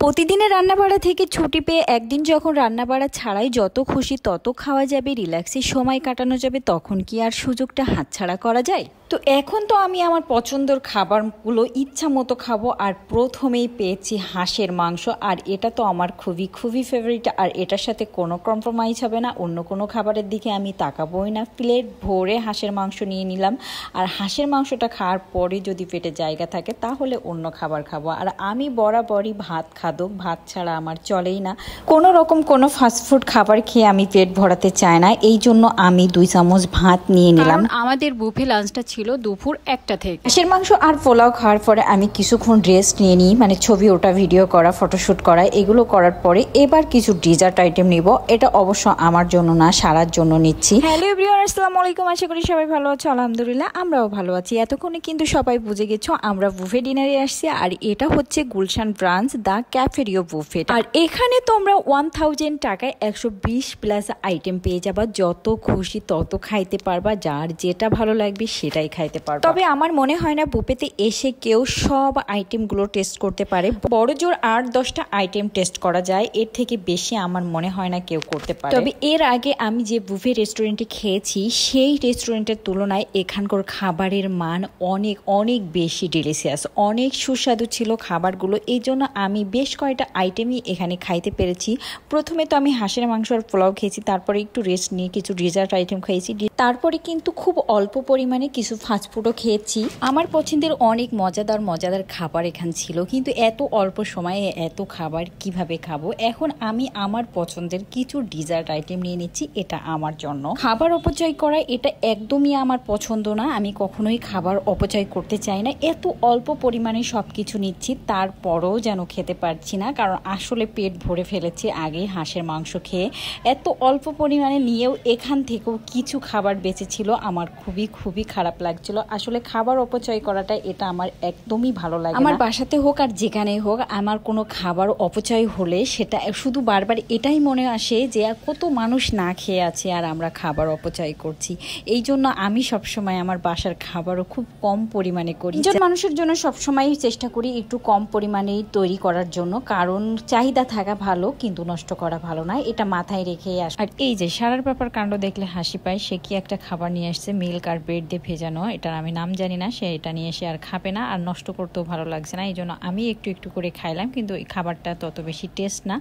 প্রতিদিনের রান্নাবাড়া থেকে ছুটি পেয়ে একদিন যখন রান্নাবাড়া ছাড়াই যত খুশি তত খাওয়া যাবে, রিল্যাক্সে সময় কাটানো যাবে, তখন কি আর সুযোগটা হাতছাড়া করা যায়? তো এখন তো আমি আমার পছন্দের খাবারগুলো ইচ্ছা মতো খাবো। আর প্রথমেই পেয়েছি হাঁসের মাংস, আর এটা তো আমার খুবই খুবই ফেভারিট। আর এটার সাথে কোনো কম্প্রোমাইজ হবে না, অন্য কোনো খাবারের দিকে আমি তাকাবোই না। প্লেট ভরে হাঁসের মাংস নিয়ে নিলাম। আর হাঁসের মাংসটা খাওয়ার পরে যদি পেটে জায়গা থাকে তাহলে অন্য খাবার খাবো। আর আমি বরাবরই ভাত খাদক, ভাত ছাড়া আমার চলেই না। কোনো রকম কোনো ফাস্টফুড খাবার খেয়ে আমি পেট ভরাতে চাই না, এই জন্য আমি 2 চামচ ভাত নিয়ে নিলাম। আমাদের বুফে লাঞ্চটা ছিল দুপুর 1টা থেকে। হাঁসের মাংস আর পোলাও খাওয়ার পরে আমি কিছুক্ষণ রেস্ট নিয়ে নিই, মানে ছবি ওটা, ভিডিও করা, ফটোশ্যুট করা, এগুলো করার পরে এবার কিছু ডিজার্ট আইটেম নিব। এটা অবশ্য আমার জন্য না, সারার জন্য নিচ্ছি। হ্যালো এভরিওয়ান, আসসালামু আলাইকুম। আশা করি সবাই ভালো আছো। আলহামদুলিল্লাহ আমরাও ভালো আছি। এতক্ষণে কিন্তু সবাই বুঝে গেছো আমরা বুফে ডিনারে আসছি। আর এটা হচ্ছে গুলশান ব্রাঞ্চ দ্য ক্যাফেরিও বুফে। আর এখানে তোমরা 1000 টাকায় 120 প্লাস আইটেম পেয়ে যাবা। যত খুশি তত খাইতে পারবা, যার যেটা ভালো লাগবে সেটাই খাইতে পারবা। তবে আমার মনে হয় না বুফেতে এসে কেউ সব আইটেমগুলো টেস্ট করতে পারে। বড় জোর 8-10টা আইটেম টেস্ট করা যায়, এর থেকে বেশি আমার মনে হয় না কেউ করতে পারে। তবে এর আগে আমি যে বুফে রেস্টুরেন্টে খেয়েছি সেই রেস্টুরেন্টের তুলনায় এখানকার খাবারের মান অনেক অনেক বেশি ডিলিশিয়াস, অনেক সুস্বাদু ছিল খাবারগুলো। এই জন্য আমি বেশ কয়েকটা আইটেমই এখানে খাইতে পেরেছি। প্রথমে তো আমি হাঁসের মাংস আর পোলাও খেয়েছি, তারপরে একটু রেস্ট নিয়ে কিছু ডেজার্ট আইটেম খেয়েছি, তারপরে কিন্তু খুব অল্প পরিমাণে কিছু ফাস্টফুডও খেয়েছি। আমার পছন্দের অনেক মজাদার মজাদার খাবার এখানে ছিল, কিন্তু এত অল্প সময়ে এত খাবার কিভাবে খাবো। এখন আমি আমার পছন্দের কিছু ডেজার্ট আইটেম নিয়ে নিচ্ছি, এটা আমার জন্য। খাবার অপচয় করা এটা একদমই আমার পছন্দ না, আমি কখনোই খাবার অপচয় করতে চাই না। এত অল্প পরিমাণে সব কিছু নিচ্ছি, তারপরও যেন খেতে পারছি না, কারণ আসলে পেট ভরে ফেলেছে আগে হাঁসের মাংস খেয়ে। এত অল্প পরিমাণে নিয়েও এখান থেকেও কিছু খাবার বেঁচে ছিল, আমার খুবই খুবই খারাপ লাগছিল। আসলে খাবার অপচয় করাটা এটা আমার একদমই ভালো লাগে না। আমার বাসাতে হোক আর যেখানেই হোক, আমার কোনো খাবার অপচয় হলে সেটা শুধু বারবার এটাই মনে আসে যে কত মানুষ না খেয়ে আছে আর আমরা খাবার অপচয় করছি। এই জন্য আমি সবসময় আমার বাসার খাবারও খুব কম পরিমাণে করি। একজন মানুষের জন্য সবসময় চেষ্টা করি একটু কম পরিমাণেই তৈরি করার জন্য, কারণ চাহিদা থাকা ভালো কিন্তু নষ্ট করা ভালো না, এটা মাথায় রেখেই আস। আর এই যে সারার ব্যাপার কাণ্ড দেখলে হাসি পায়। সে কি একটা খাবার নিয়ে আসছে, মিল্ক আর ব্রেড দিয়ে ভেজানো, এটার আমি নাম জানি না। সে এটা নিয়ে এসে আর খাবে না, আর নষ্ট করতেও ভালো লাগছে না, এই জন্য আমি একটু একটু করে খাইলাম, কিন্তু এই খাবারটা তত বেশি টেস্ট না।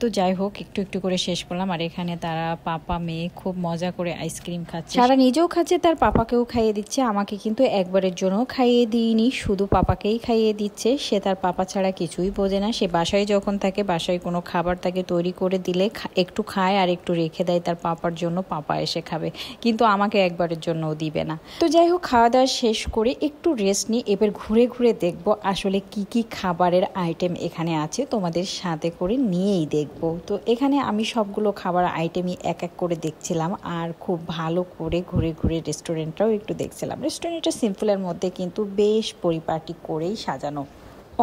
তো যাই হোক, একটু একটু করে শেষ করলাম। আর এখানে তারা পাপা মেয়ে খুব মজা করে আইসক্রিম খাচ্ছে, সারা নিজেও খাচ্ছে, তার পাপাকেও খাইয়ে দিচ্ছে। আমাকে কিন্তু একবারের জন্য খাইয়ে দিইনি, শুধু পাপাকেই খাইয়ে দিচ্ছে। সে তার পাপা ছাড়া কিছুই বোঝে না। সে বাসায় যখন থাকে, বাসায় কোনো খাবার তাকে তৈরি করে দিলে একটু খায় আর একটু রেখে দেয় তার পাপার জন্য, পাপা এসে খাবে, কিন্তু আমাকে একবারের জন্যও দিবে না। তো যাই হোক, খাওয়া দাওয়া শেষ করে একটু রেস্ট নিই। এবার ঘুরে ঘুরে দেখব আসলে কি কি খাবারের আইটেম এখানে আছে, তোমাদের সাথে করে নিয়েই দেখব। তো এখানে আমি সবগুলো খাবার আইটেমই এক এক করে দেখছিলাম, আর খুব ভালো করে ঘুরে ঘুরে রেস্টুরেন্টটাও একটু দেখছিলাম। রেস্টুরেন্টটা সিম্পলের মধ্যে কিন্তু বেশ পরিপাটি করেই সাজানো।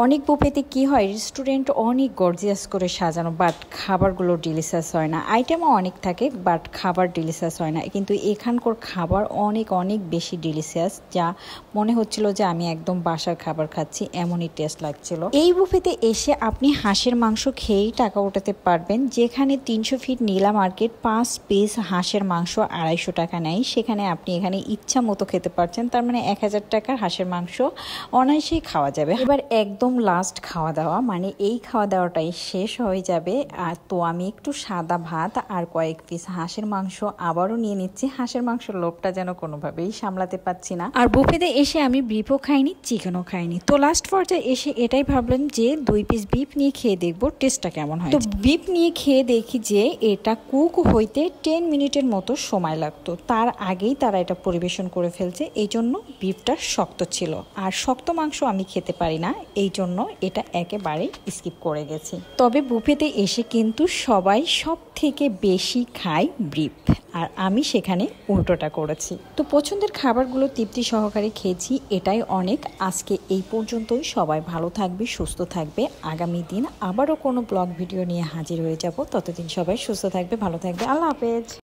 অনেক বুফেতে কি হয়, রেস্টুরেন্ট অনেক গর্জিয়াস করে সাজানো, বাট খাবারগুলো ডিলিশিয়াস হয় না। আইটেমও অনেক থাকে বাট খাবার ডিলিশিয়াস হয় না, কিন্তু এখানকার খাবার অনেক অনেক বেশি ডিলিশিয়াস, যা মনে হচ্ছিল যে আমি একদম বাসার খাবার খাচ্ছি, এমনই টেস্ট লাগছিল। এই বুফেতে এসে আপনি হাঁসের মাংস খেয়েই টাকা উঠাতে পারবেন। যেখানে 300 ফিট নীলা মার্কেট 5 পিস হাঁসের মাংস 250 টাকা নেয়, সেখানে আপনি এখানে ইচ্ছা মতো খেতে পারছেন। তার মানে 1000 টাকার হাঁসের মাংস অনায়াসেই খাওয়া যাবে। এবার একদম লাস্ট খাওয়া দাওয়া, মানে এই খাওয়া দাওয়াটাই শেষ হয়ে যাবে। আর তো আমি একটু সাদা ভাত আর কয়েক পিস হাঁসের মাংস আবারও নিয়ে নিচ্ছি। হাঁসের মাংসের লোভটা যেন কোনোভাবেই সামলাতে পারছি না। আর বুফেতে এসে আমি বিফও খাইনি, চিকেনও খাইনি। তো লাস্ট পর্যায়ে এসে এটাই ভাবলাম যে 2 পিস বিফ নিয়ে খেয়ে দেখবো টেস্টটা কেমন হয়। তো বিফ নিয়ে খেয়ে দেখি যে এটা কুক হইতে 10 মিনিটের মতো সময় লাগতো, তার আগেই তারা এটা পরিবেশন করে ফেলছে। এই জন্য বিফটা শক্ত ছিল, আর শক্ত মাংস আমি খেতে পারি না, এই জন্য এটা একেবারে স্কিপ করে গেছি। তবে বুফেতে এসে কিন্তু সবাই সব থেকে বেশি খায় বিফ, আর আমি সেখানে উল্টোটা করেছি। তো পছন্দের খাবারগুলো তৃপ্তি সহকারে খেয়েছি, এটাই অনেক। আজকে এই পর্যন্তই। সবাই ভালো থাকবে, সুস্থ থাকবে। আগামী দিন আবারও কোনো ব্লগ ভিডিও নিয়ে হাজির হয়ে যাব। ততদিন সবাই সুস্থ থাকবে, ভালো থাকবে। আল্লাহ হাফেজ।